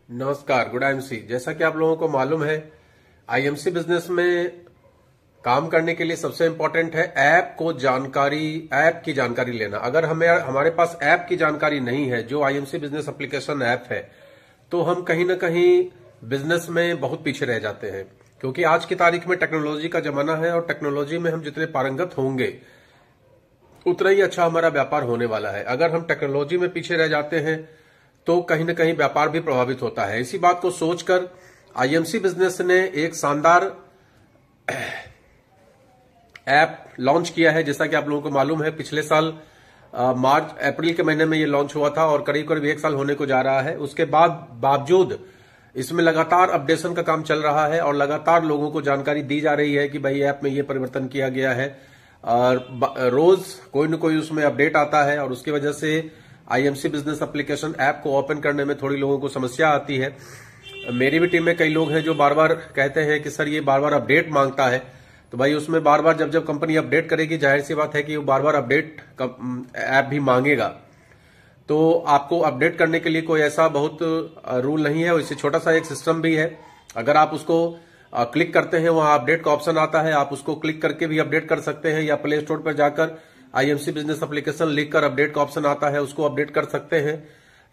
नमस्कार, good IMC. जैसा कि आप लोगों को मालूम है, आईएमसी बिजनेस में काम करने के लिए सबसे इंपॉर्टेंट है ऐप की जानकारी लेना। अगर हमारे पास ऐप की जानकारी नहीं है, जो आईएमसी बिजनेस एप्लीकेशन ऐप है, तो हम कहीं ना कहीं बिजनेस में बहुत पीछे रह जाते हैं। क्योंकि आज की तारीख में टेक्नोलॉजी का जमाना है और टेक्नोलॉजी में हम जितने पारंगत होंगे उतना ही अच्छा हमारा व्यापार होने वाला है। अगर हम टेक्नोलॉजी में पीछे रह जाते हैं तो कहीं ना कहीं व्यापार भी प्रभावित होता है। इसी बात को सोचकर आईएमसी बिजनेस ने एक शानदार ऐप लॉन्च किया है। जैसा कि आप लोगों को मालूम है, पिछले साल मार्च अप्रैल के महीने में ये लॉन्च हुआ था और करीब करीब 1 साल होने को जा रहा है। उसके बावजूद इसमें लगातार अपडेशन का काम चल रहा है और लगातार लोगों को जानकारी दी जा रही है कि भाई ऐप में ये परिवर्तन किया गया है और रोज कोई न कोई उसमें अपडेट आता है। और उसकी वजह से आईएमसी बिजनेस एप्लीकेशन ऐप को ओपन करने में थोड़ी लोगों को समस्या आती है। मेरी भी टीम में कई लोग हैं जो बार बार कहते हैं कि सर ये बार बार अपडेट मांगता है। तो भाई उसमें बार बार जब कंपनी अपडेट करेगी, जाहिर सी बात है कि वो बार बार अपडेट ऐप भी मांगेगा। तो आपको अपडेट करने के लिए कोई ऐसा बहुत रूल नहीं है। इससे छोटा सा एक सिस्टम भी है। अगर आप उसको क्लिक करते हैं, वहां अपडेट का ऑप्शन आता है, आप उसको क्लिक करके भी अपडेट कर सकते हैं, या प्ले स्टोर पर जाकर आईएमसी बिजनेस एप्लीकेशन लिखकर अपडेट का ऑप्शन आता है, उसको अपडेट कर सकते हैं।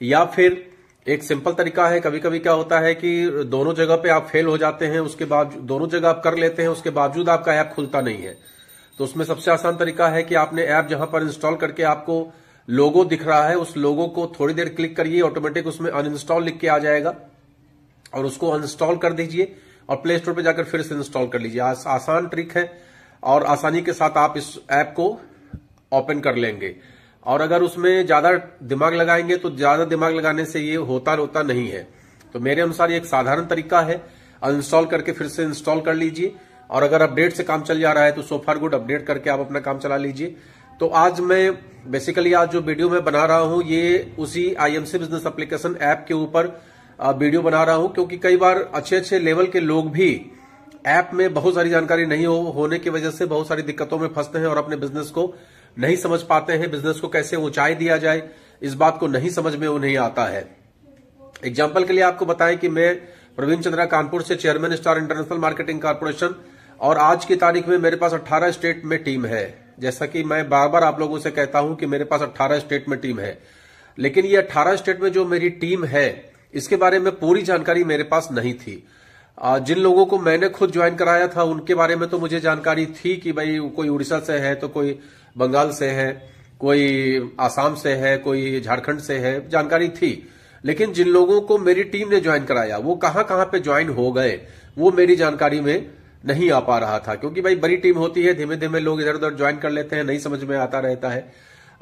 या फिर एक सिंपल तरीका है, कभी कभी क्या होता है कि दोनों जगह पे आप फेल हो जाते हैं, उसके बाद दोनों जगह आप कर लेते हैं, उसके बावजूद आपका ऐप खुलता नहीं है। तो उसमें सबसे आसान तरीका है कि आपने ऐप जहां पर इंस्टॉल करके आपको लोगो दिख रहा है, उस लोगो को थोड़ी देर क्लिक करिए, ऑटोमेटिक उसमें अनइंस्टॉल लिख के आ जाएगा और उसको अनइंस्टॉल कर दीजिए और प्ले स्टोर पर जाकर फिर से इंस्टॉल कर लीजिए। आसान ट्रिक है और आसानी के साथ आप इस ऐप को ओपन कर लेंगे। और अगर उसमें ज्यादा दिमाग लगाएंगे तो ज्यादा दिमाग लगाने से ये होता नहीं है। तो मेरे अनुसार ये एक साधारण तरीका है, अनइंस्टॉल करके फिर से इंस्टॉल कर लीजिए। और अगर अपडेट से काम चल जा रहा है तो सो फार गुड, अपडेट करके आप अपना काम चला लीजिए। तो आज मैं बेसिकली आज जो वीडियो मैं बना रहा हूं, ये उसी आईएमसी बिजनेस एप्लीकेशन ऐप के ऊपर वीडियो बना रहा हूं। क्योंकि कई बार अच्छे लेवल के लोग भी ऐप में बहुत सारी जानकारी नहीं होने की वजह से बहुत सारी दिक्कतों में फंसते हैं और अपने बिजनेस को नहीं समझ पाते हैं। बिजनेस को कैसे ऊंचाई दिया जाए, इस बात को नहीं समझ में उन्हें आता है। एग्जाम्पल के लिए आपको बताएं कि मैं प्रवीण चंद्रा कानपुर से, chairman star international marketing corporation, और आज की तारीख में मेरे पास 18 स्टेट में टीम है। जैसा कि मैं बार बार आप लोगों से कहता हूं कि मेरे पास 18 स्टेट में टीम है, लेकिन ये 18 स्टेट में जो मेरी टीम है इसके बारे में पूरी जानकारी मेरे पास नहीं थी। जिन लोगों को मैंने खुद ज्वाइन कराया था उनके बारे में तो मुझे जानकारी थी कि भाई कोई उड़ीसा से है, तो कोई बंगाल से है, कोई आसाम से है, कोई झारखंड से है, जानकारी थी। लेकिन जिन लोगों को मेरी टीम ने ज्वाइन कराया वो कहां पे ज्वाइन हो गए, वो मेरी जानकारी में नहीं आ पा रहा था। क्योंकि भाई बड़ी टीम होती है, धीमे धीमे लोग इधर उधर ज्वाइन कर लेते हैं, नहीं समझ में आता रहता है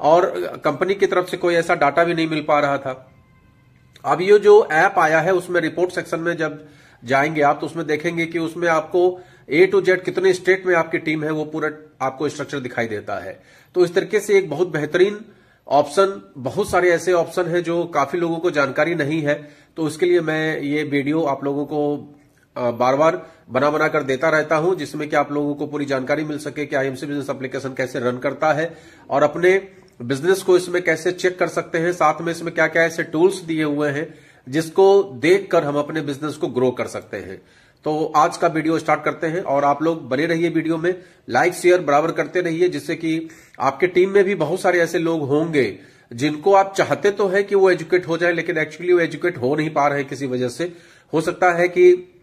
और कंपनी की तरफ से कोई ऐसा डाटा भी नहीं मिल पा रहा था। अब ये जो ऐप आया है उसमें रिपोर्ट सेक्शन में जब जाएंगे आप तो उसमें देखेंगे कि उसमें आपको A to Z कितने स्टेट में आपकी टीम है वो पूरा आपको स्ट्रक्चर दिखाई देता है। तो इस तरीके से एक बहुत बेहतरीन ऑप्शन, बहुत सारे ऐसे ऑप्शन है जो काफी लोगों को जानकारी नहीं है। तो उसके लिए मैं ये वीडियो आप लोगों को बार बार बना कर देता रहता हूं, जिसमें कि आप लोगों को पूरी जानकारी मिल सके कि आईएमसी बिजनेस एप्लीकेशन कैसे रन करता है और अपने बिजनेस को इसमें कैसे चेक कर सकते हैं। साथ में इसमें क्या क्या ऐसे टूल्स दिए हुए हैं जिसको देखकर हम अपने बिजनेस को ग्रो कर सकते हैं। तो आज का वीडियो स्टार्ट करते हैं और आप लोग बने रहिए वीडियो में, लाइक शेयर बराबर करते रहिए, जिससे कि आपके टीम में भी बहुत सारे ऐसे लोग होंगे जिनको आप चाहते तो है कि वो एजुकेट हो जाए, लेकिन एक्चुअली वो एजुकेट हो नहीं पा रहे हैं किसी वजह से। हो सकता है कि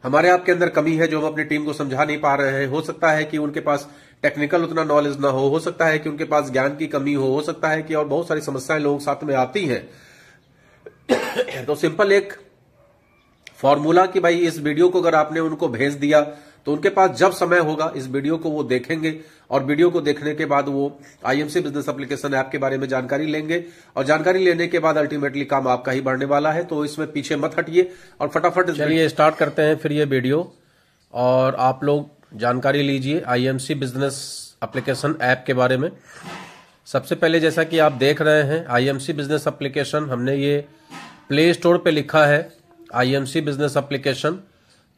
हमारे आपके अंदर कमी है जो हम अपनी टीम को समझा नहीं पा रहे हैं, हो सकता है कि उनके पास टेक्निकल उतना नॉलेज ना हो सकता है कि उनके पास ज्ञान की कमी हो सकता है कि और बहुत सारी समस्याएं लोगों के साथ में आती हैं। तो सिंपल एक फॉर्मूला कि भाई इस वीडियो को अगर आपने उनको भेज दिया तो उनके पास जब समय होगा इस वीडियो को वो देखेंगे और वीडियो को देखने के बाद वो आईएमसी बिजनेस एप्लीकेशन ऐप के बारे में जानकारी लेंगे और जानकारी लेने के बाद अल्टीमेटली काम आपका ही बढ़ने वाला है। तो इसमें पीछे मत हटिए और फटाफट चलिए स्टार्ट करते हैं फिर ये वीडियो और आप लोग जानकारी लीजिए आईएमसी बिजनेस एप्लीकेशन ऐप के बारे में। सबसे पहले जैसा कि आप देख रहे हैं आईएमसी बिजनेस एप्लीकेशन, हमने ये प्ले स्टोर पे लिखा है आईएमसी बिजनेस एप्लीकेशन।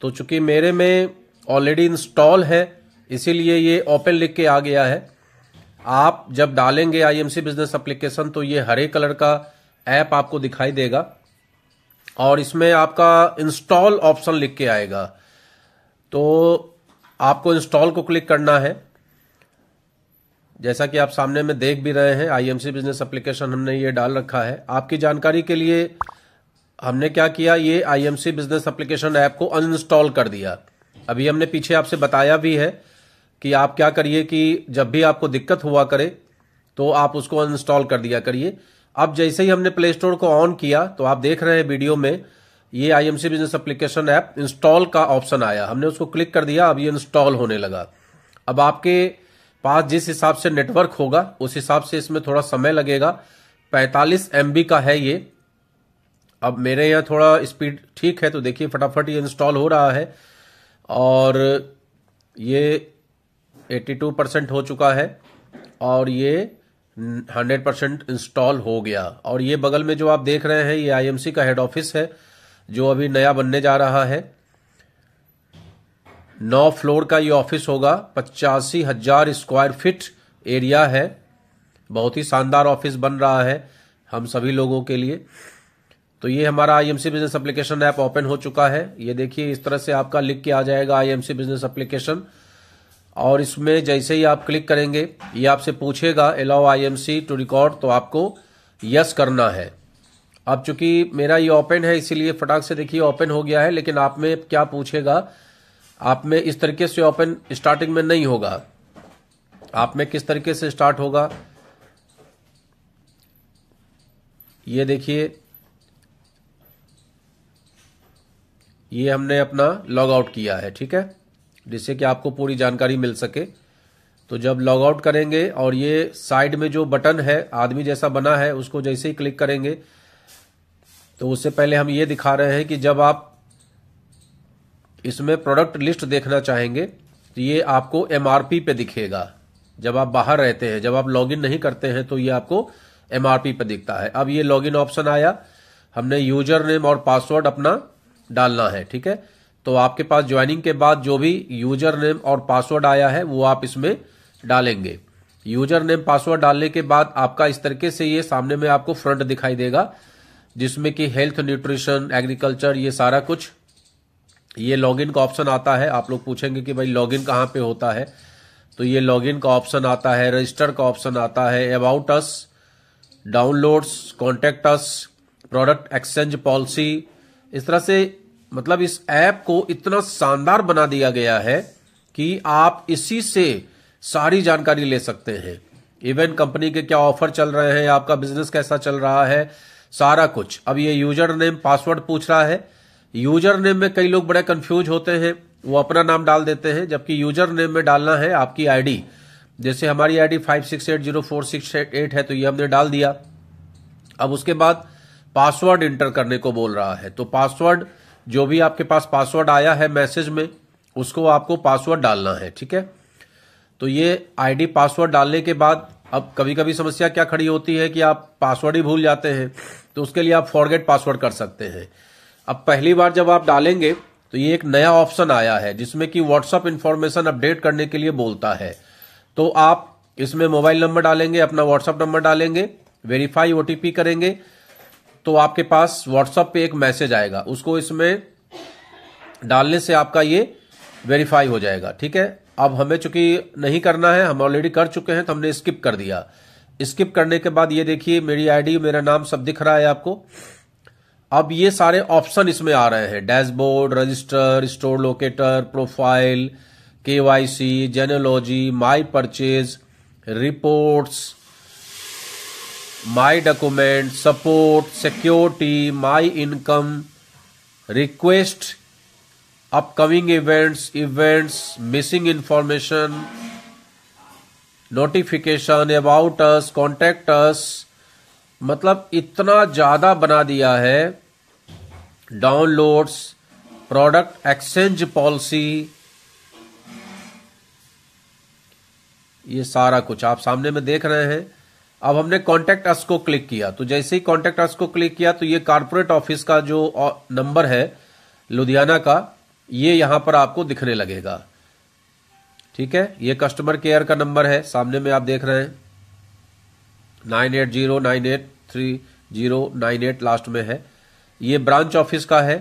तो चूंकि मेरे में ऑलरेडी इंस्टॉल है इसीलिए ये ओपन लिख के आ गया है। आप जब डालेंगे आईएमसी बिजनेस एप्लीकेशन तो ये हरे कलर का ऐप आपको दिखाई देगा और इसमें आपका इंस्टॉल ऑप्शन लिख के आएगा, तो आपको इंस्टॉल को क्लिक करना है। जैसा कि आप सामने में देख भी रहे हैं, आईएमसी बिजनेस एप्लीकेशन हमने ये डाल रखा है। आपकी जानकारी के लिए हमने क्या किया, ये आईएमसी बिजनेस एप्लीकेशन ऐप को अनइंस्टॉल कर दिया। अभी हमने पीछे आपसे बताया भी है कि आप क्या करिए कि जब भी आपको दिक्कत हुआ करे तो आप उसको अनइंस्टॉल कर दिया करिए। अब जैसे ही हमने प्ले स्टोर को ऑन किया तो आप देख रहे हैं वीडियो में ये IMC business application app install का ऑप्शन आया, हमने उसको क्लिक कर दिया, अब ये इंस्टॉल होने लगा। अब आपके पास जिस हिसाब से नेटवर्क होगा उस हिसाब से इसमें थोड़ा समय लगेगा। 45 MB का है ये। अब मेरे यहाँ थोड़ा स्पीड ठीक है, तो देखिए फटाफट ये इंस्टॉल हो रहा है और ये 82% हो चुका है और ये 100% इंस्टॉल हो गया। और ये बगल में जो आप देख रहे हैं ये आईएमसी का हेड ऑफिस है जो अभी नया बनने जा रहा है। 9 फ्लोर का ये ऑफिस होगा, 85,000 स्क्वायर फीट एरिया है। बहुत ही शानदार ऑफिस बन रहा है हम सभी लोगों के लिए। तो ये हमारा IMC business application app open हो चुका है। ये देखिए इस तरह से आपका लिख के आ जाएगा आईएमसी बिजनेस एप्लीकेशन, और इसमें जैसे ही आप क्लिक करेंगे ये आपसे पूछेगा अलाउ आईएमसी टू रिकॉर्ड, तो आपको यस करना है। अब चूंकि मेरा ये ओपन है इसीलिए फटाक से देखिए ओपन हो गया है, लेकिन आप में क्या पूछेगा, आप में इस तरीके से ओपन स्टार्टिंग में नहीं होगा। आप में किस तरीके से स्टार्ट होगा ये देखिए, ये हमने अपना लॉग आउट किया है, ठीक है, जिससे कि आपको पूरी जानकारी मिल सके। तो जब लॉग आउट करेंगे और ये साइड में जो बटन है आदमी जैसा बना है उसको जैसे ही क्लिक करेंगे तो उससे पहले हम ये दिखा रहे हैं कि जब आप इसमें प्रोडक्ट लिस्ट देखना चाहेंगे तो ये आपको एमआरपी पे दिखेगा। जब आप बाहर रहते हैं, जब आप लॉगिन नहीं करते हैं तो ये आपको एमआरपी पे दिखता है। अब ये लॉगिन ऑप्शन आया, हमने यूजर नेम और पासवर्ड अपना डालना है, ठीक है। तो आपके पास ज्वाइनिंग के बाद जो भी यूजर नेम और पासवर्ड आया है वो आप इसमें डालेंगे। यूजर नेम पासवर्ड डालने के बाद आपका इस तरीके से ये सामने में आपको फ्रंट दिखाई देगा, जिसमें कि हेल्थ, न्यूट्रिशन, एग्रीकल्चर, ये सारा कुछ। ये लॉगिन का ऑप्शन आता है। आप लोग पूछेंगे कि भाई लॉगिन कहाँ पे होता है, तो ये लॉगिन का ऑप्शन आता है, रजिस्टर का ऑप्शन आता है, about us, downloads, contact us, product exchange policy. इस तरह से मतलब इस ऐप को इतना शानदार बना दिया गया है कि आप इसी से सारी जानकारी ले सकते हैं। इवन कंपनी के क्या ऑफर चल रहे हैं, आपका बिजनेस कैसा चल रहा है, सारा कुछ। अब ये यूजर नेम पासवर्ड पूछ रहा है। यूजर नेम में कई लोग बड़े कंफ्यूज होते हैं, वो अपना नाम डाल देते हैं, जबकि यूजर नेम में डालना है आपकी आईडी। जैसे हमारी आईडी 56804688 है तो ये हमने डाल दिया। अब उसके बाद पासवर्ड इंटर करने को बोल रहा है, तो पासवर्ड जो भी आपके पास पासवर्ड आया है मैसेज में उसको आपको पासवर्ड डालना है, ठीक है। तो ये आईडी पासवर्ड डालने के बाद अब कभी कभी समस्या क्या खड़ी होती है कि आप पासवर्ड ही भूल जाते हैं, तो उसके लिए आप फॉरगेट पासवर्ड कर सकते हैं। अब पहली बार जब आप डालेंगे तो ये एक नया ऑप्शन आया है जिसमें कि व्हाट्सएप इंफॉर्मेशन अपडेट करने के लिए बोलता है। तो आप इसमें मोबाइल नंबर डालेंगे, अपना व्हाट्सएप नंबर डालेंगे, वेरीफाई ओटीपी करेंगे तो आपके पास व्हाट्सएप पे एक मैसेज आएगा, उसको इसमें डालने से आपका ये वेरीफाई हो जाएगा, ठीक है। अब हमें चूंकि नहीं करना है, हम ऑलरेडी कर चुके हैं तो हमने स्किप कर दिया। स्किप करने के बाद ये देखिए मेरी आईडी, मेरा नाम सब दिख रहा है आपको। अब ये सारे ऑप्शन इसमें आ रहे हैं, dashboard, register, store locator, profile, KYC, genealogy, my purchase, reports, my document, support, security, my income, request, upcoming events, missing information, notification, about us, contact us. मतलब इतना ज्यादा बना दिया है। डाउनलोड्स, प्रोडक्ट एक्सचेंज पॉलिसी, ये सारा कुछ आप सामने में देख रहे हैं। अब हमने कॉन्टेक्ट अस को क्लिक किया, तो जैसे ही कॉन्टेक्ट अस को क्लिक किया तो ये कारपोरेट ऑफिस का जो नंबर है लुधियाना का, ये यहां पर आपको दिखने लगेगा, ठीक है। ये कस्टमर केयर का नंबर है, सामने में आप देख रहे हैं 9809833098 लास्ट में है। ये ब्रांच ऑफिस का है।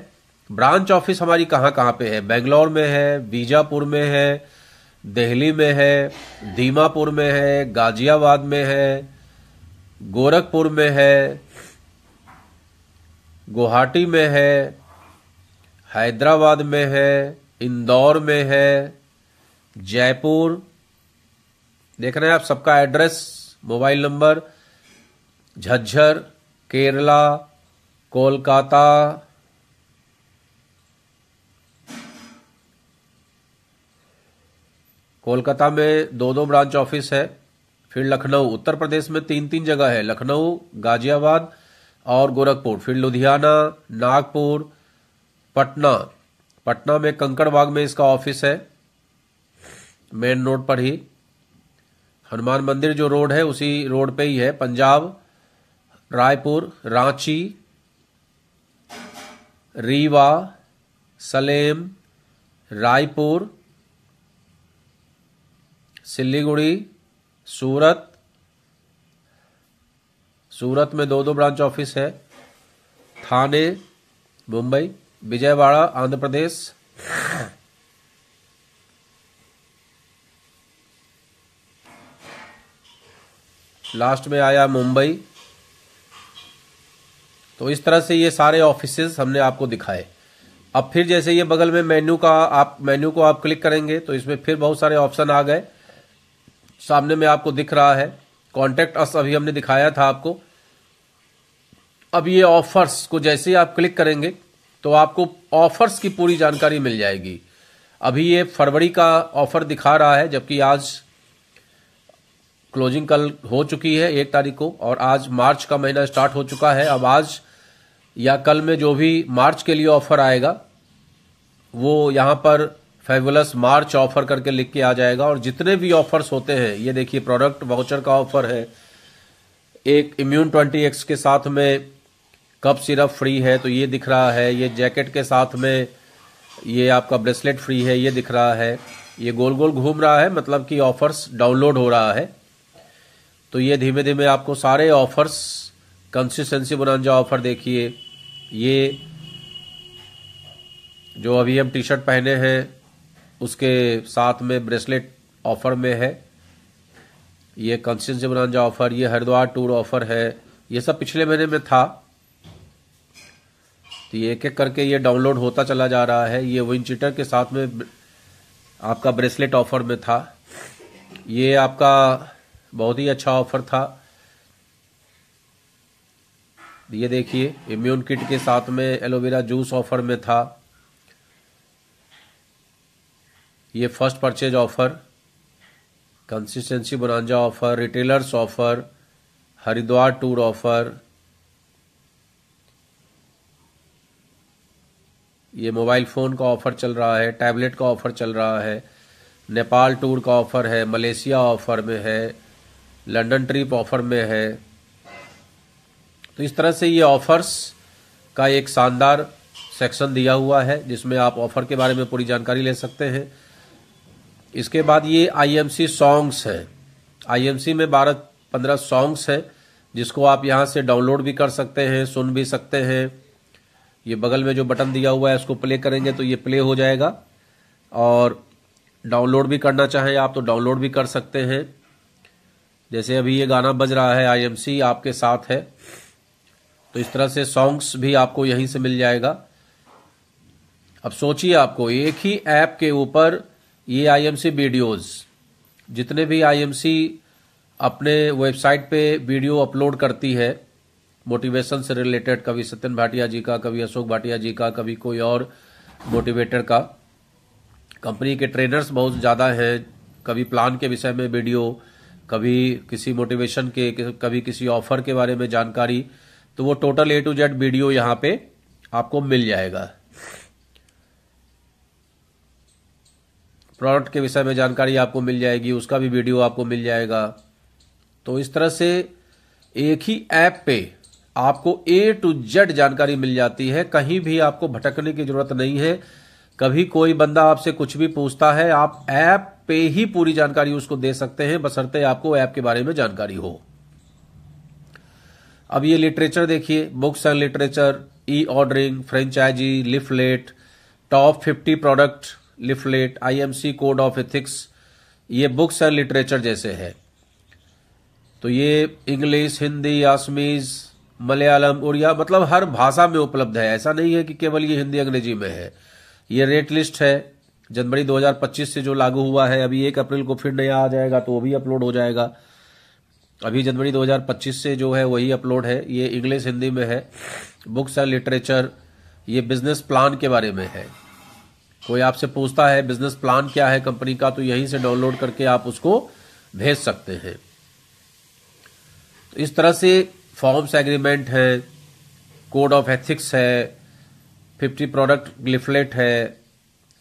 ब्रांच ऑफिस हमारी कहाँ कहाँ पे है? बेंगलोर में है, बीजापुर में है, दिल्ली में है, दीमापुर में है, गाजियाबाद में है, गोरखपुर में है, गुवाहाटी में है, हैदराबाद में है, इंदौर में है, जयपुर। देख रहे हैं आप सबका address, mobile number, Jhajjar, Kerala, Kolkata, Kolkata में 2 ब्रांच ऑफिस है। फिर लखनऊ, उत्तर प्रदेश में 3 जगह है, लखनऊ, गाजियाबाद और गोरखपुर। फिर लुधियाना, नागपुर, पटना। पटना में कंकड़बाग में इसका ऑफिस है, मेन रोड पर ही। हनुमान मंदिर जो रोड है उसी रोड पे ही है। पंजाब, रायपुर, रांची, रीवा, सलेम, रायपुर, सिल्लीगुड़ी, सूरत। सूरत में 2 ब्रांच ऑफिस है। थाने, मुंबई, विजयवाड़ा, आंध्र प्रदेश। लास्ट में आया मुंबई। तो इस तरह से ये सारे ऑफिसेज हमने आपको दिखाए। अब फिर जैसे ये बगल में मेन्यू को आप क्लिक करेंगे तो इसमें फिर बहुत सारे ऑप्शन आ गए। सामने में आपको दिख रहा है कॉन्टेक्ट अस, अभी हमने दिखाया था आपको। अब ये ऑफर्स को जैसे ही आप क्लिक करेंगे तो आपको ऑफर्स की पूरी जानकारी मिल जाएगी। अभी ये फरवरी का ऑफर दिखा रहा है, जबकि आज क्लोजिंग कल हो चुकी है 1 तारीख को, और आज मार्च का महीना स्टार्ट हो चुका है। अब आज या कल में जो भी मार्च के लिए ऑफर आएगा वो यहां पर फेबुलस मार्च ऑफर करके लिख के आ जाएगा। और जितने भी ऑफर्स होते हैं, ये देखिए प्रोडक्ट वाउचर का ऑफर है, एक इम्यून 20X के साथ में कप सिरप फ्री है तो ये दिख रहा है, ये जैकेट के साथ में ये आपका ब्रेसलेट फ्री है ये दिख रहा है, ये गोल गोल घूम रहा है, मतलब कि ऑफर्स डाउनलोड हो रहा है। तो ये धीमे धीमे आपको सारे ऑफर्स, कंसिस्टेंसी बोनांजा ऑफर देखिए, ये जो अभी हम टी शर्ट पहने हैं उसके साथ में ब्रेसलेट ऑफर में है, ये कंसिस्टेंसी बोनांजा ऑफर, ये हरिद्वार टूर ऑफर है, ये सब पिछले महीने में था। तो ये एक एक करके ये डाउनलोड होता चला जा रहा है। ये विंड चीटर के साथ में आपका ब्रेसलेट ऑफर में था, ये आपका बहुत ही अच्छा ऑफर था। ये देखिए इम्यून किट के साथ में एलोवेरा जूस ऑफर में था, ये first purchase offer, consistency bonanza offer, retailers offer, Haridwar tour offer, ये मोबाइल फोन का ऑफर चल रहा है, टैबलेट का ऑफर चल रहा है, नेपाल टूर का ऑफर है, मलेशिया ऑफर में है, लंदन ट्रिप ऑफर में है। तो इस तरह से ये ऑफर्स का एक शानदार सेक्शन दिया हुआ है जिसमें आप ऑफर के बारे में पूरी जानकारी ले सकते हैं। इसके बाद ये IMC सॉन्ग्स है, IMC में 12-15 सॉन्ग्स हैं जिसको आप यहां से डाउनलोड भी कर सकते हैं, सुन भी सकते हैं। ये बगल में जो बटन दिया हुआ है उसको प्ले करेंगे तो ये प्ले हो जाएगा, और डाउनलोड भी करना चाहें आप तो डाउनलोड भी कर सकते हैं। जैसे अभी ये गाना बज रहा है, IMC आपके साथ है, तो इस तरह से सॉन्ग्स भी आपको यहीं से मिल जाएगा। अब सोचिए, आपको एक ही ऐप के ऊपर ये IMC वीडियोस, जितने भी IMC अपने वेबसाइट पे वीडियो अपलोड करती है मोटिवेशन से रिलेटेड, कभी सत्यन भाटिया जी का, कभी अशोक भाटिया जी का, कभी कोई और मोटिवेटर का, कंपनी के ट्रेनर्स बहुत ज़्यादा हैं, कभी प्लान के विषय में वीडियो, कभी किसी मोटिवेशन के, कभी किसी ऑफर के बारे में जानकारी। तो वो total A to Z video यहाँ पे आपको मिल जाएगा। प्रोडक्ट के विषय में जानकारी आपको मिल जाएगी, उसका भी वीडियो आपको मिल जाएगा। तो इस तरह से एक ही ऐप पे आपको A to Z जानकारी मिल जाती है, कहीं भी आपको भटकने की जरूरत नहीं है। कभी कोई बंदा आपसे कुछ भी पूछता है, आप ऐप पे ही पूरी जानकारी उसको दे सकते हैं, बशर्ते आपको ऐप के बारे में जानकारी हो। अब ये लिटरेचर देखिए, books and literature, e ordering, franchise, leaflet, top 50 product leaflet, IMC code of ethics, ये बुक्स एंड लिटरेचर जैसे है। तो ये इंग्लिश, हिंदी, आसमीज, मलयालम, उड़िया, मतलब हर भाषा में उपलब्ध है। ऐसा नहीं है कि केवल ये हिंदी अंग्रेजी में है। ये रेट लिस्ट है, जनवरी 2025 से जो लागू हुआ है। अभी 1 अप्रैल को फिर नया आ जाएगा तो वो भी अपलोड हो जाएगा। अभी जनवरी 2025 से जो है वही अपलोड है। ये इंग्लिश, हिंदी में है। बुक्स एंड लिटरेचर, ये बिजनेस प्लान के बारे में है। कोई आपसे पूछता है बिजनेस प्लान क्या है कंपनी का, तो यहीं से डाउनलोड करके आप उसको भेज सकते हैं। तो इस तरह से फॉर्म्स एग्रीमेंट है, कोड ऑफ एथिक्स है, 50 प्रोडक्ट लिफलेट है,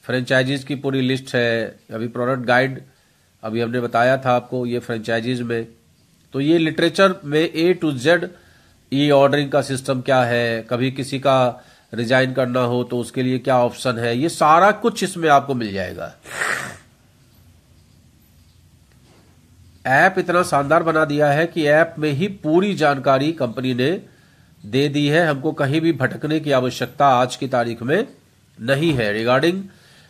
फ्रेंचाइजीज की पूरी लिस्ट है। अभी प्रोडक्ट गाइड अभी हमने बताया था आपको, ये फ्रेंचाइजीज में। तो ये लिटरेचर में A to Z, E ordering का सिस्टम क्या है, कभी किसी का रिजाइन करना हो तो उसके लिए क्या ऑप्शन है, ये सारा कुछ इसमें आपको मिल जाएगा। ऐप इतना शानदार बना दिया है कि ऐप में ही पूरी जानकारी कंपनी ने दे दी है। हमको कहीं भी भटकने की आवश्यकता आज की तारीख में नहीं है। रिगार्डिंग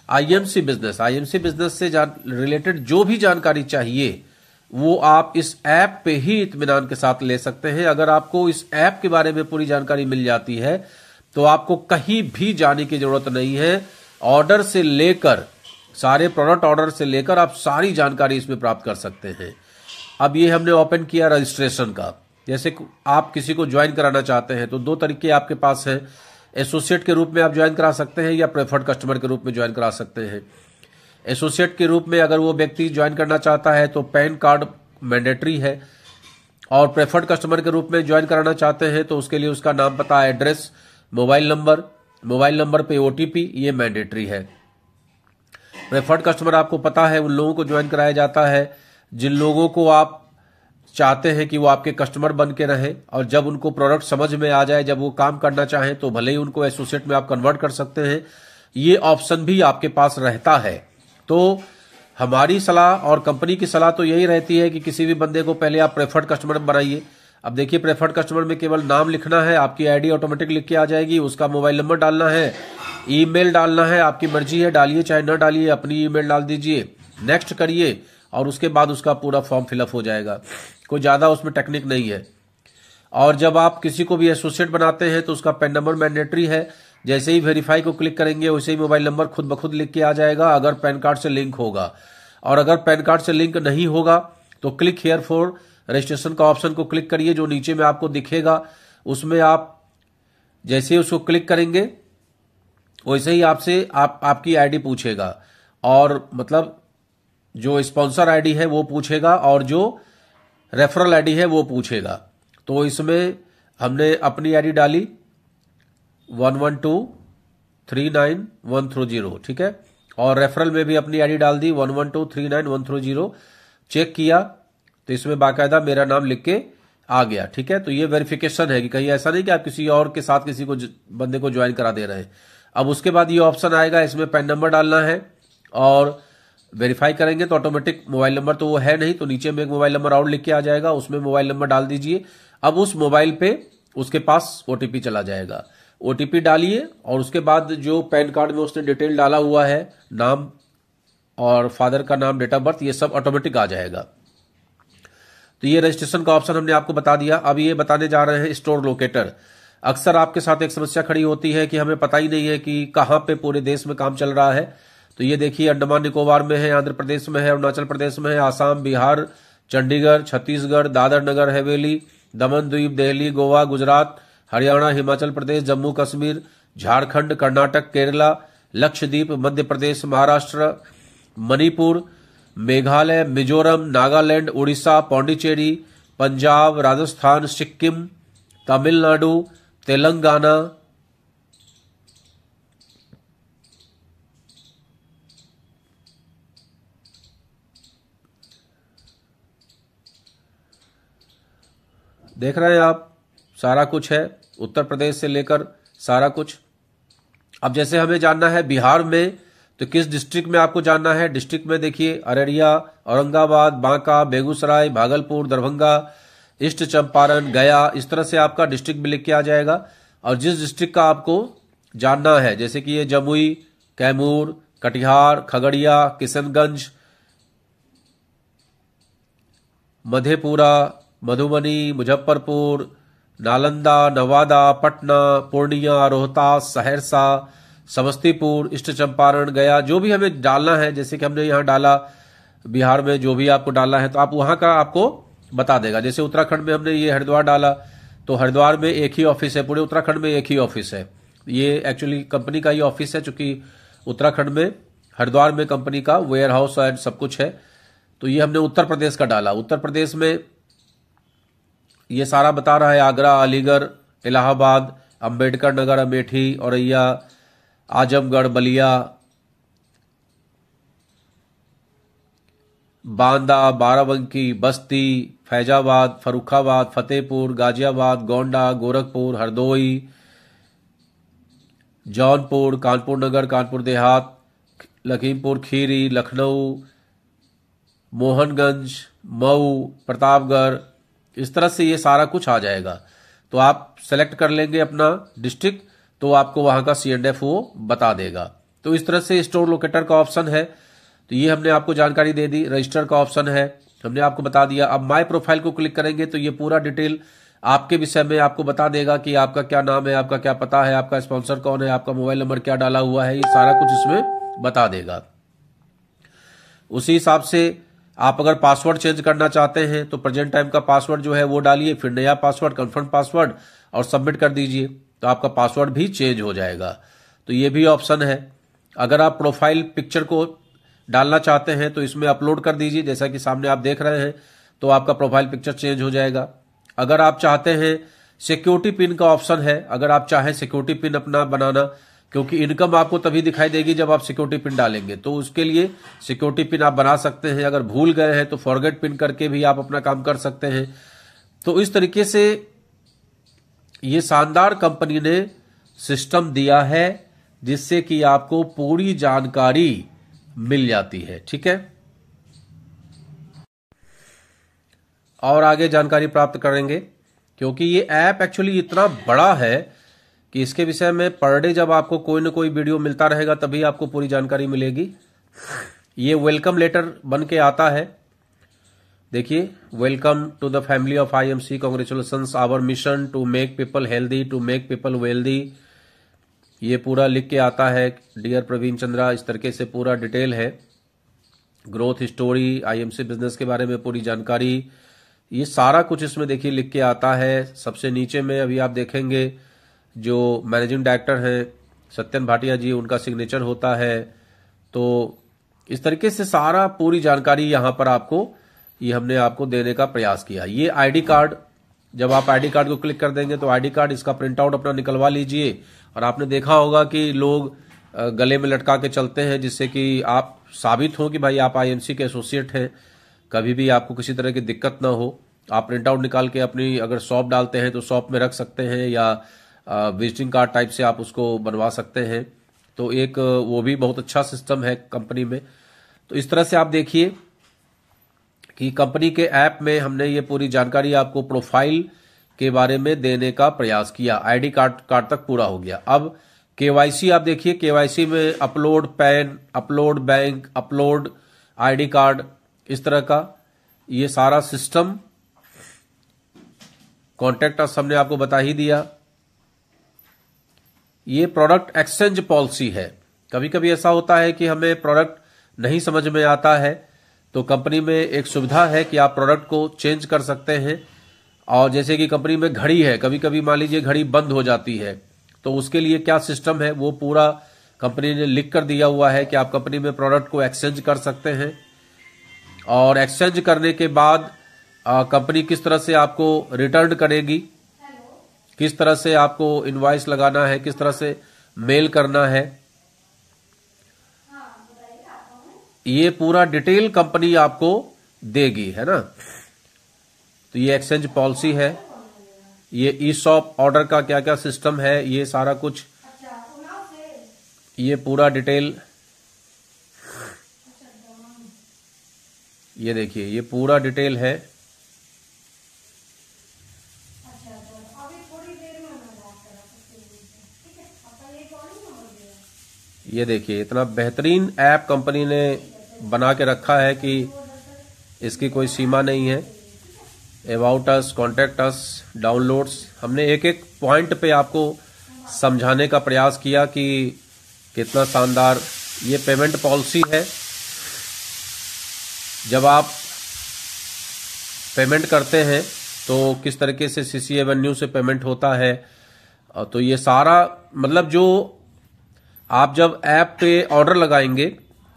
आईएमसी बिजनेस से रिलेटेड जो भी जानकारी चाहिए वो आप इस ऐप पे ही इत्मीनान के साथ ले सकते हैं। अगर आपको इस ऐप के बारे में पूरी जानकारी मिल जाती है तो आपको कहीं भी जाने की जरूरत नहीं है। ऑर्डर से लेकर, सारे प्रोडक्ट ऑर्डर से लेकर आप सारी जानकारी इसमें प्राप्त कर सकते हैं। अब ये हमने ओपन किया रजिस्ट्रेशन का। जैसे आप किसी को ज्वाइन कराना चाहते हैं तो 2 तरीके आपके पास हैं। एसोसिएट के रूप में आप ज्वाइन करा सकते हैं या प्रेफर्ड कस्टमर के रूप में ज्वाइन करा सकते हैं। एसोसिएट के रूप में अगर वो व्यक्ति ज्वाइन करना चाहता है तो पैन कार्ड मैंडेटरी है, और प्रेफर्ड कस्टमर के रूप में ज्वाइन कराना चाहते हैं तो उसके लिए उसका नाम, पता, एड्रेस, मोबाइल नंबर पे ओटीपी, ये मैंडेटरी है। प्रेफर्ड कस्टमर आपको पता है उन लोगों को ज्वाइन कराया जाता है जिन लोगों को आप चाहते हैं कि वो आपके कस्टमर बन के रहें, और जब उनको प्रोडक्ट समझ में आ जाए, जब वो काम करना चाहें तो भले ही उनको एसोसिएट में आप कन्वर्ट कर सकते हैं। ये ऑप्शन भी आपके पास रहता है। तो हमारी सलाह और कंपनी की सलाह तो यही रहती है कि किसी भी बंदे को पहले आप प्रेफर्ड कस्टमर बनाइए। अब देखिए, प्रेफर्ड कस्टमर में केवल नाम लिखना है, आपकी आईडी ऑटोमेटिक लिख के आ जाएगी, उसका मोबाइल नंबर डालना है, ईमेल डालना है, आपकी मर्जी है, डालिए चाहे न डालिए, अपनी ईमेल डाल दीजिए, नेक्स्ट करिए, और उसके बाद उसका पूरा फॉर्म फिलअप हो जाएगा। कोई ज्यादा उसमें टेक्निक नहीं है। और जब आप किसी को भी एसोसिएट बनाते हैं तो उसका पैन नंबर मैंडेटरी है। जैसे ही वेरीफाई को क्लिक करेंगे वैसे ही मोबाइल नंबर खुद ब खुद लिख के आ जाएगा, अगर पैन कार्ड से लिंक होगा। और अगर पैन कार्ड से लिंक नहीं होगा तो क्लिक हियर फॉर रजिस्ट्रेशन का ऑप्शन को क्लिक करिए, जो नीचे में आपको दिखेगा। उसमें आप जैसे ही उसको क्लिक करेंगे वैसे ही आपसे आपकी आईडी पूछेगा, और मतलब जो स्पॉन्सर आईडी है वो पूछेगा और जो रेफरल आईडी है वो पूछेगा। तो इसमें हमने अपनी आईडी डाली 11239130, ठीक है, और रेफरल में भी अपनी आईडी डाल दी 11239130। चेक किया तो इसमें बाकायदा मेरा नाम लिख के आ गया, ठीक है। तो ये वेरिफिकेशन है कि कहीं ऐसा नहीं कि आप किसी और के साथ किसी को बंदे को ज्वाइन करा दे रहे हैं। अब उसके बाद ये ऑप्शन आएगा, इसमें पैन नंबर डालना है और वेरीफाई करेंगे तो ऑटोमेटिक मोबाइल नंबर तो वो है नहीं, तो नीचे में एक मोबाइल नंबर और लिख के आ जाएगा, उसमें मोबाइल नंबर डाल दीजिए। अब उस मोबाइल पे उसके पास ओटीपी चला जाएगा। ओटीपी डालिए और उसके बाद जो पैन कार्ड में उसने डिटेल डाला हुआ है, नाम और फादर का नाम, डेट ऑफ बर्थ, ये सब ऑटोमेटिक आ जाएगा। तो ये रजिस्ट्रेशन का ऑप्शन हमने आपको बता दिया। अब ये बताने जा रहे हैं स्टोर लोकेटर। अक्सर आपके साथ एक समस्या खड़ी होती है कि हमें पता ही नहीं है कि कहां पे पूरे देश में काम चल रहा है। तो ये देखिए, अंडमान निकोबार में है, आंध्र प्रदेश में है, अरुणाचल प्रदेश में है, आसाम, बिहार, चंडीगढ़, छत्तीसगढ़, दादर नगर हवेली, दमन द्वीप, दिल्ली, गोवा, गुजरात, हरियाणा, हिमाचल प्रदेश, जम्मू कश्मीर, झारखंड, कर्नाटक, केरला, लक्षद्वीप, मध्य प्रदेश, महाराष्ट्र, मणिपुर, मेघालय, मिजोरम, नागालैंड, उड़ीसा, पौंडीचेरी, पंजाब, राजस्थान, सिक्किम, तमिलनाडु, तेलंगाना, देख रहे हैं आप, सारा कुछ है, उत्तर प्रदेश से लेकर सारा कुछ। अब जैसे हमें जानना है बिहार में, तो किस डिस्ट्रिक्ट में आपको जानना है। डिस्ट्रिक्ट में देखिए, अररिया, औरंगाबाद, बांका, बेगूसराय, भागलपुर, दरभंगा, ईस्ट चंपारण, गया, इस तरह से आपका डिस्ट्रिक्ट भी लिख के आ जाएगा। और जिस डिस्ट्रिक्ट का आपको जानना है, जैसे कि ये जमुई, कैमूर, कटिहार, खगड़िया, किशनगंज, मधेपुरा, मधुबनी, मुजफ्फरपुर, नालंदा, नवादा, पटना, पूर्णिया, रोहतास, सहरसा, समस्तीपुर, ईस्ट चंपारण, गया, जो भी हमें डालना है, जैसे कि हमने यहाँ डाला बिहार में जो भी आपको डालना है तो आप वहां का आपको बता देगा। जैसे उत्तराखंड में हमने ये हरिद्वार डाला तो हरिद्वार में एक ही ऑफिस है, पूरे उत्तराखंड में एक ही ऑफिस है। ये एक्चुअली कंपनी का ही ऑफिस है, चूंकि उत्तराखंड में हरिद्वार में कंपनी का वेयर हाउस एंड सब कुछ है। तो ये हमने उत्तर प्रदेश का डाला। उत्तर प्रदेश में ये सारा बता रहा है, आगरा, अलीगढ़, इलाहाबाद, अंबेडकर नगर, अमेठी, औरैया, आजमगढ़, बलिया, बांदा, बाराबंकी, बस्ती, फैजाबाद, फर्रुखाबाद, फतेहपुर, गाजियाबाद, गोंडा, गोरखपुर, हरदोई, जौनपुर, कानपुर नगर, कानपुर देहात, लखीमपुर खीरी, लखनऊ, मोहनगंज, मऊ, प्रतापगढ़, इस तरह से ये सारा कुछ आ जाएगा। तो आप सेलेक्ट कर लेंगे अपना डिस्ट्रिक्ट तो आपको वहां का C&F वो बता देगा। तो इस तरह से स्टोर लोकेटर का ऑप्शन है। तो ये हमने आपको जानकारी दे दी। रजिस्टर का ऑप्शन है, हमने आपको बता दिया। अब माय प्रोफाइल को क्लिक करेंगे तो ये पूरा डिटेल आपके विषय में आपको बता देगा कि आपका क्या नाम है, आपका क्या पता है, आपका स्पॉन्सर कौन है, आपका मोबाइल नंबर क्या डाला हुआ है, ये सारा कुछ इसमें बता देगा। उसी हिसाब से आप अगर पासवर्ड चेंज करना चाहते हैं तो प्रेजेंट टाइम का पासवर्ड जो है वो डालिए, फिर नया पासवर्ड, कंफर्म पासवर्ड और सबमिट कर दीजिए तो आपका पासवर्ड भी चेंज हो जाएगा। तो ये भी ऑप्शन है। अगर आप प्रोफाइल पिक्चर को डालना चाहते हैं तो इसमें अपलोड कर दीजिए, जैसा कि सामने आप देख रहे हैं, तो आपका प्रोफाइल पिक्चर चेंज हो जाएगा। अगर आप चाहते हैं सिक्योरिटी पिन का ऑप्शन है, अगर आप चाहें सिक्योरिटी पिन अपना बनाना, क्योंकि इनकम आपको तभी दिखाई देगी जब आप सिक्योरिटी पिन डालेंगे, तो उसके लिए सिक्योरिटी पिन आप बना सकते हैं। अगर भूल गए हैं तो फॉरगेट पिन करके भी आप अपना काम कर सकते हैं। तो इस तरीके से ये शानदार कंपनी ने सिस्टम दिया है जिससे कि आपको पूरी जानकारी मिल जाती है। ठीक है, और आगे जानकारी प्राप्त करेंगे, क्योंकि ये ऐप एक्चुअली इतना बड़ा है कि इसके विषय में पर डे जब आपको कोई ना कोई वीडियो मिलता रहेगा तभी आपको पूरी जानकारी मिलेगी। ये वेलकम लेटर बन के आता है, देखिए, welcome to the family of IMC, congratulations, our mission to make people healthy, to make people wealthy, ये पूरा लिख के आता है। डियर प्रवीण चंद्रा, इस तरीके से पूरा डिटेल है। ग्रोथ स्टोरी, IMC बिजनेस के बारे में पूरी जानकारी, ये सारा कुछ इसमें देखिए लिख के आता है। सबसे नीचे में अभी आप देखेंगे जो मैनेजिंग डायरेक्टर हैं सत्यन भाटिया जी, उनका सिग्नेचर होता है। तो इस तरीके से सारा पूरी जानकारी यहां पर आपको, ये हमने आपको देने का प्रयास किया। ये आईडी कार्ड, जब आप आईडी कार्ड को क्लिक कर देंगे तो आईडी कार्ड इसका प्रिंट आउट अपना निकलवा लीजिए। और आपने देखा होगा कि लोग गले में लटका के चलते हैं, जिससे कि आप साबित हो कि भाई आप IMC के एसोसिएट हैं, कभी भी आपको किसी तरह की दिक्कत ना हो। आप प्रिंट आउट निकाल के अपनी अगर शॉप डालते हैं तो शॉप में रख सकते हैं, या विजिटिंग कार्ड टाइप से आप उसको बनवा सकते हैं। तो एक वो भी बहुत अच्छा सिस्टम है कंपनी में। तो इस तरह से आप देखिए कि कंपनी के ऐप में हमने ये पूरी जानकारी आपको प्रोफाइल के बारे में देने का प्रयास किया। आईडी कार्ड तक पूरा हो गया। अब KYC आप देखिए, KYC में upload pan, upload bank, upload ID card, इस तरह का ये सारा सिस्टम। कॉन्टैक्ट अस हमने आपको बता ही दिया। ये प्रोडक्ट एक्सचेंज पॉलिसी है। कभी कभी ऐसा होता है कि हमें प्रोडक्ट नहीं समझ में आता है, तो कंपनी में एक सुविधा है कि आप प्रोडक्ट को चेंज कर सकते हैं। और जैसे कि कंपनी में घड़ी है, कभी कभी मान लीजिए घड़ी बंद हो जाती है, तो उसके लिए क्या सिस्टम है वो पूरा कंपनी ने लिख कर दिया हुआ है कि आप कंपनी में प्रोडक्ट को एक्सचेंज कर सकते हैं। और एक्सचेंज करने के बाद कंपनी किस तरह से आपको रिटर्न करेगी, किस तरह से आपको इनवॉइस लगाना है, किस तरह से मेल करना है, ये पूरा डिटेल कंपनी आपको देगी, है ना। तो ये एक्सचेंज पॉलिसी है, ये ई-शॉप ऑर्डर का क्या क्या सिस्टम है, ये सारा कुछ, ये पूरा डिटेल, ये देखिए ये पूरा डिटेल है। ये देखिए इतना बेहतरीन ऐप कंपनी ने बना के रखा है कि इसकी कोई सीमा नहीं है। About us, contact us, downloads, हमने एक एक पॉइंट पे आपको समझाने का प्रयास किया कि कितना शानदार ये पेमेंट पॉलिसी है। जब आप पेमेंट करते हैं तो किस तरीके से सीसी एवेन्यू से पेमेंट होता है, तो ये सारा मतलब जो आप जब ऐप पे ऑर्डर लगाएंगे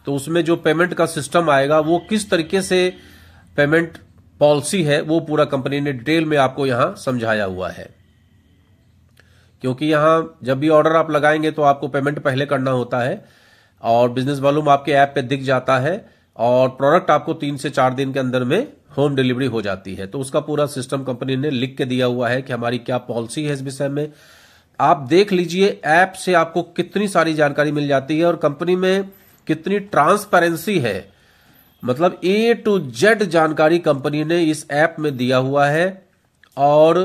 तो उसमें जो पेमेंट का सिस्टम आएगा वो किस तरीके से पेमेंट पॉलिसी है वो पूरा कंपनी ने डिटेल में आपको यहां समझाया हुआ है। क्योंकि यहां जब भी ऑर्डर आप लगाएंगे तो आपको पेमेंट पहले करना होता है और बिजनेस वॉल्यूम आपके ऐप पे दिख जाता है और प्रोडक्ट आपको 3 से 4 दिन के अंदर में होम डिलीवरी हो जाती है। तो उसका पूरा सिस्टम कंपनी ने लिख के दिया हुआ है कि हमारी क्या पॉलिसी है इस विषय में। आप देख लीजिए ऐप से आपको कितनी सारी जानकारी मिल जाती है और कंपनी में कितनी ट्रांसपेरेंसी है। मतलब A to Z जानकारी कंपनी ने इस ऐप में दिया हुआ है और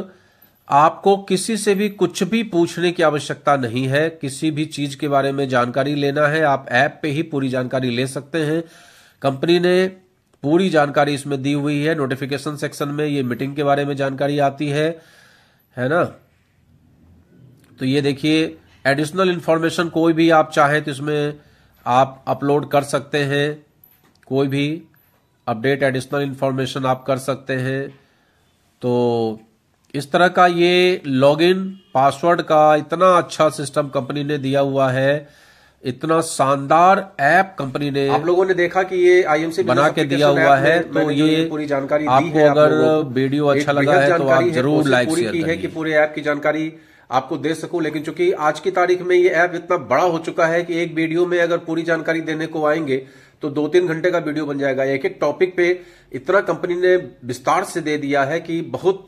आपको किसी से भी कुछ भी पूछने की आवश्यकता नहीं है। किसी भी चीज के बारे में जानकारी लेना है आप ऐप पे ही पूरी जानकारी ले सकते हैं। कंपनी ने पूरी जानकारी इसमें दी हुई है। नोटिफिकेशन सेक्शन में ये मीटिंग के बारे में जानकारी आती है ना। तो ये देखिए एडिशनल इंफॉर्मेशन कोई भी आप चाहें तो इसमें आप अपलोड कर सकते हैं। कोई भी अपडेट एडिशनल इंफॉर्मेशन आप कर सकते हैं। तो इस तरह का ये लॉगिन पासवर्ड का इतना अच्छा सिस्टम कंपनी ने दिया हुआ है। इतना शानदार ऐप कंपनी ने आप लोगों ने देखा कि ये आईएमसी बना के दिया हुआ है। तो ये पूरी जानकारी आपको अगर वीडियो अच्छा लगा है तो आप जरूर लाइक शेयर करिए कि पूरे ऐप की जानकारी आपको दे सकूं। लेकिन चूंकि आज की तारीख में ये ऐप इतना बड़ा हो चुका है कि एक वीडियो में अगर पूरी जानकारी देने को आएंगे तो 2-3 घंटे का वीडियो बन जाएगा। एक एक टॉपिक पे इतना कंपनी ने विस्तार से दे दिया है कि बहुत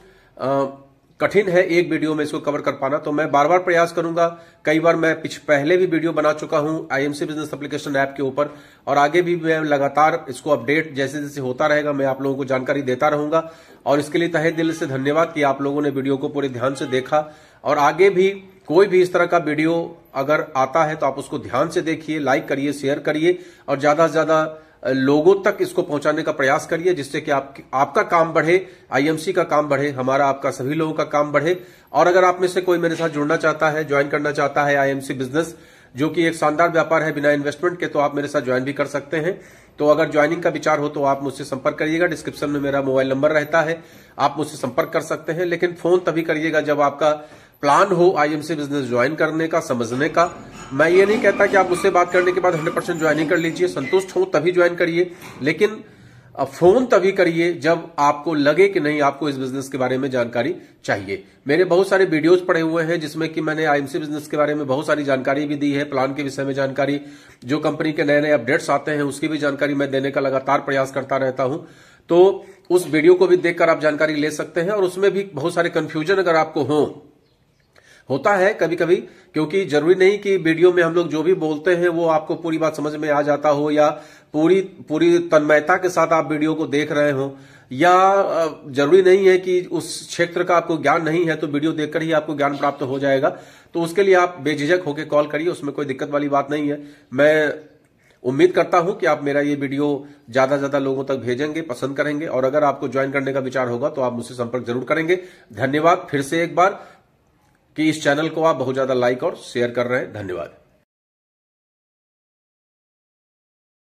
कठिन है एक वीडियो में इसको कवर कर पाना। तो मैं बार बार प्रयास करूंगा। कई बार मैं पहले भी वीडियो बना चुका हूं आईएमसी बिजनेस एप्लीकेशन ऐप के ऊपर और आगे भी मैं लगातार इसको अपडेट जैसे जैसे होता रहेगा मैं आप लोगों को जानकारी देता रहूंगा। और इसके लिए तहे दिल से धन्यवाद कि आप लोगों ने वीडियो को पूरे ध्यान से देखा। और आगे भी कोई भी इस तरह का वीडियो अगर आता है तो आप उसको ध्यान से देखिए, लाइक करिए, शेयर करिए और ज्यादा से ज्यादा लोगों तक इसको पहुंचाने का प्रयास करिए जिससे कि आपका काम बढ़े, आईएमसी का काम बढ़े, हमारा आपका सभी लोगों का काम बढ़े। और अगर आप में से कोई मेरे साथ जुड़ना चाहता है, ज्वाइन करना चाहता है आईएमसी बिजनेस जो कि एक शानदार व्यापार है बिना इन्वेस्टमेंट के, तो आप मेरे साथ ज्वाइन भी कर सकते हैं। तो अगर ज्वाइनिंग का विचार हो तो आप मुझसे संपर्क करिएगा। डिस्क्रिप्शन में मेरा मोबाइल नंबर रहता है, आप मुझसे संपर्क कर सकते हैं। लेकिन फोन तभी करिएगा जब आपका प्लान हो आईएमसी बिजनेस ज्वाइन करने का, समझने का। मैं ये नहीं कहता कि आप मुझसे बात करने के बाद 100% ज्वाइनिंग कर लीजिए। संतुष्ट हो तभी ज्वाइन करिए, लेकिन फोन तभी करिए जब आपको लगे कि नहीं आपको इस बिजनेस के बारे में जानकारी चाहिए। मेरे बहुत सारे वीडियोस पड़े हुए हैं जिसमें कि मैंने आईएमसी बिजनेस के बारे में बहुत सारी जानकारी भी दी है, प्लान के विषय में जानकारी, जो कंपनी के नए नए अपडेट्स आते हैं उसकी भी जानकारी मैं देने का लगातार प्रयास करता रहता हूं। तो उस वीडियो को भी देखकर आप जानकारी ले सकते हैं। और उसमें भी बहुत सारे कंफ्यूजन अगर आपको होता है कभी कभी, क्योंकि जरूरी नहीं कि वीडियो में हम लोग जो भी बोलते हैं वो आपको पूरी बात समझ में आ जाता हो या पूरी तन्मयता के साथ आप वीडियो को देख रहे हो, या जरूरी नहीं है कि उस क्षेत्र का आपको ज्ञान नहीं है तो वीडियो देखकर ही आपको ज्ञान प्राप्त हो जाएगा। तो उसके लिए आप बेझिझक होकर कॉल करिए, उसमें कोई दिक्कत वाली बात नहीं है। मैं उम्मीद करता हूं कि आप मेरा ये वीडियो ज्यादा से ज्यादा लोगों तक भेजेंगे, पसंद करेंगे और अगर आपको ज्वाइन करने का विचार होगा तो आप मुझसे संपर्क जरूर करेंगे। धन्यवाद फिर से एक बार कि इस चैनल को आप बहुत ज्यादा लाइक और शेयर कर रहे हैं। धन्यवाद।